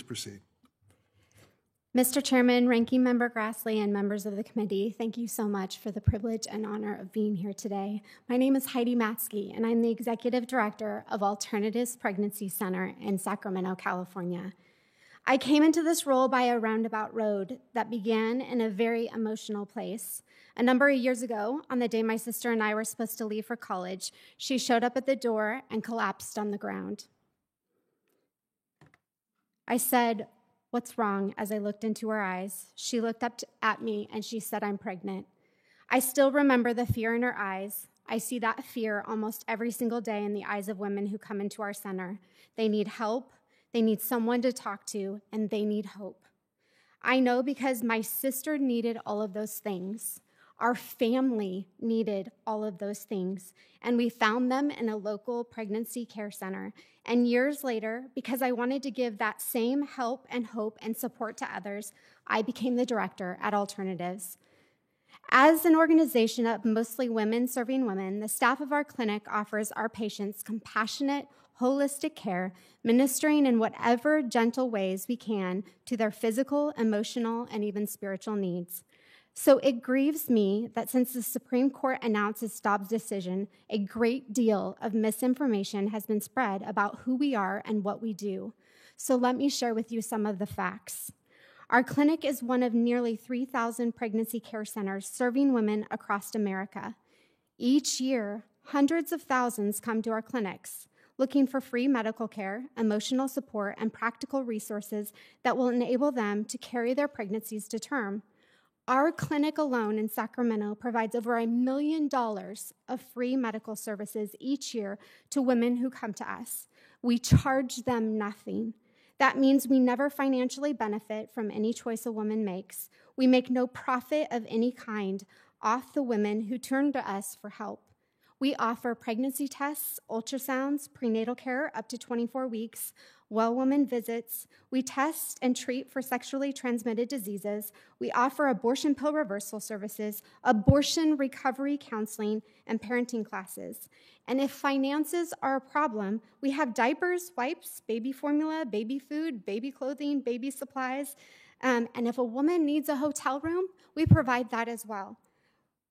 Proceed. Mr. Chairman, Ranking Member Grassley, and members of the committee, thank you so much for the privilege and honor of being here today. My name is Heidi Matzke, and I'm the Executive Director of Alternatives Pregnancy Center in Sacramento, California. I came into this role by a roundabout road that began in a very emotional place. A number of years ago, on the day my sister and I were supposed to leave for college, she showed up at the door and collapsed on the ground. I said, "What's wrong?" as I looked into her eyes. She looked up at me and she said, "I'm pregnant." I still remember the fear in her eyes. I see that fear almost every single day in the eyes of women who come into our center. They need help, they need someone to talk to, and they need hope. I know because my sister needed all of those things. Our family needed all of those things, and we found them in a local pregnancy care center. And years later, because I wanted to give that same help and hope and support to others, I became the director at Alternatives. As an organization of mostly women serving women, the staff of our clinic offers our patients compassionate, holistic care, ministering in whatever gentle ways we can to their physical, emotional, and even spiritual needs. So it grieves me that since the Supreme Court announced its Dobbs decision, a great deal of misinformation has been spread about who we are and what we do. So let me share with you some of the facts. Our clinic is one of nearly 3,000 pregnancy care centers serving women across America. Each year, hundreds of thousands come to our clinics looking for free medical care, emotional support, and practical resources that will enable them to carry their pregnancies to term. Our clinic alone in Sacramento provides over $1 million of free medical services each year to women who come to us. We charge them nothing. That means we never financially benefit from any choice a woman makes. We make no profit of any kind off the women who turn to us for help. We offer pregnancy tests, ultrasounds, prenatal care up to 24 weeks, well woman visits. We test and treat for sexually transmitted diseases. We offer abortion pill reversal services, abortion recovery counseling, and parenting classes. And if finances are a problem, we have diapers, wipes, baby formula, baby food, baby clothing, baby supplies. And if a woman needs a hotel room, we provide that as well.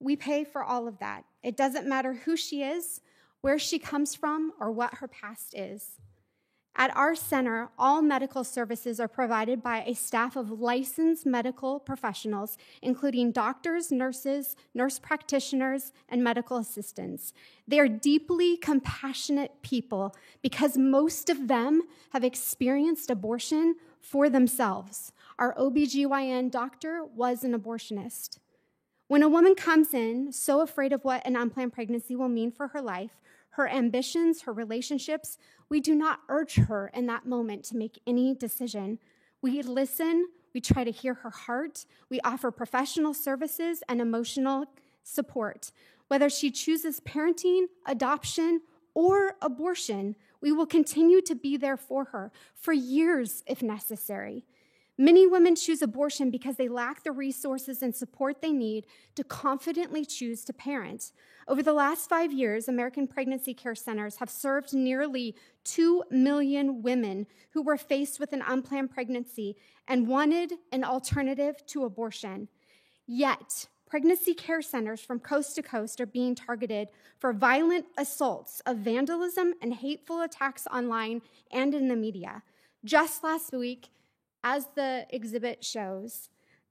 We pay for all of that. It doesn't matter who she is, where she comes from, or what her past is. At our center, all medical services are provided by a staff of licensed medical professionals, including doctors, nurses, nurse practitioners, and medical assistants. They are deeply compassionate people because most of them have experienced abortion for themselves. Our OBGYN doctor was an abortionist. When a woman comes in so afraid of what an unplanned pregnancy will mean for her life, her ambitions, her relationships, we do not urge her in that moment to make any decision. We listen, we try to hear her heart, we offer professional services and emotional support. Whether she chooses parenting, adoption, or abortion, we will continue to be there for her for years if necessary. Many women choose abortion because they lack the resources and support they need to confidently choose to parent. Over the last 5 years, American Pregnancy Care Centers have served nearly 2 million women who were faced with an unplanned pregnancy and wanted an alternative to abortion. Yet, pregnancy care centers from coast to coast are being targeted for violent assaults of vandalism and hateful attacks online and in the media. Just last week, as the exhibit shows,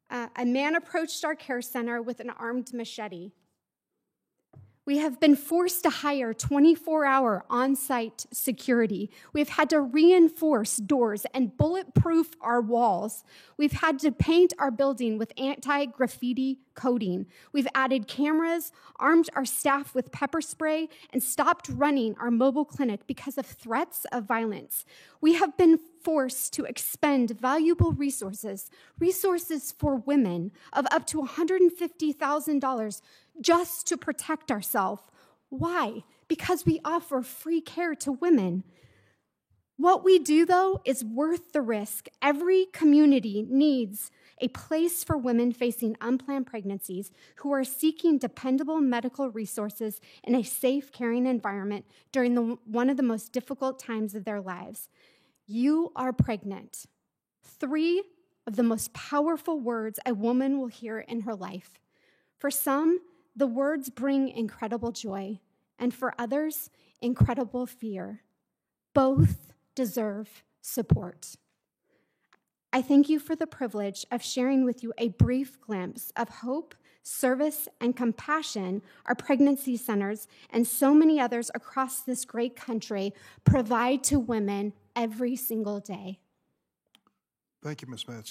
a man approached our care center with an armed machete. We have been forced to hire 24-hour on-site security. We've had to reinforce doors and bulletproof our walls. We've had to paint our building with anti-graffiti coating. We've added cameras, armed our staff with pepper spray, and stopped running our mobile clinic because of threats of violence. We have been forced to expend valuable resources for women of up to $150,000 just to protect ourselves. Why? Because we offer free care to women. What we do, though, is worth the risk. Every community needs a place for women facing unplanned pregnancies who are seeking dependable medical resources in a safe, caring environment during one of the most difficult times of their lives. You are pregnant. 3 of the most powerful words a woman will hear in her life. For some, the words bring incredible joy, and for others, incredible fear. Both deserve support. I thank you for the privilege of sharing with you a brief glimpse of hope, service, and compassion our pregnancy centers and so many others across this great country provide to women every single day. Thank you, Ms. Metz.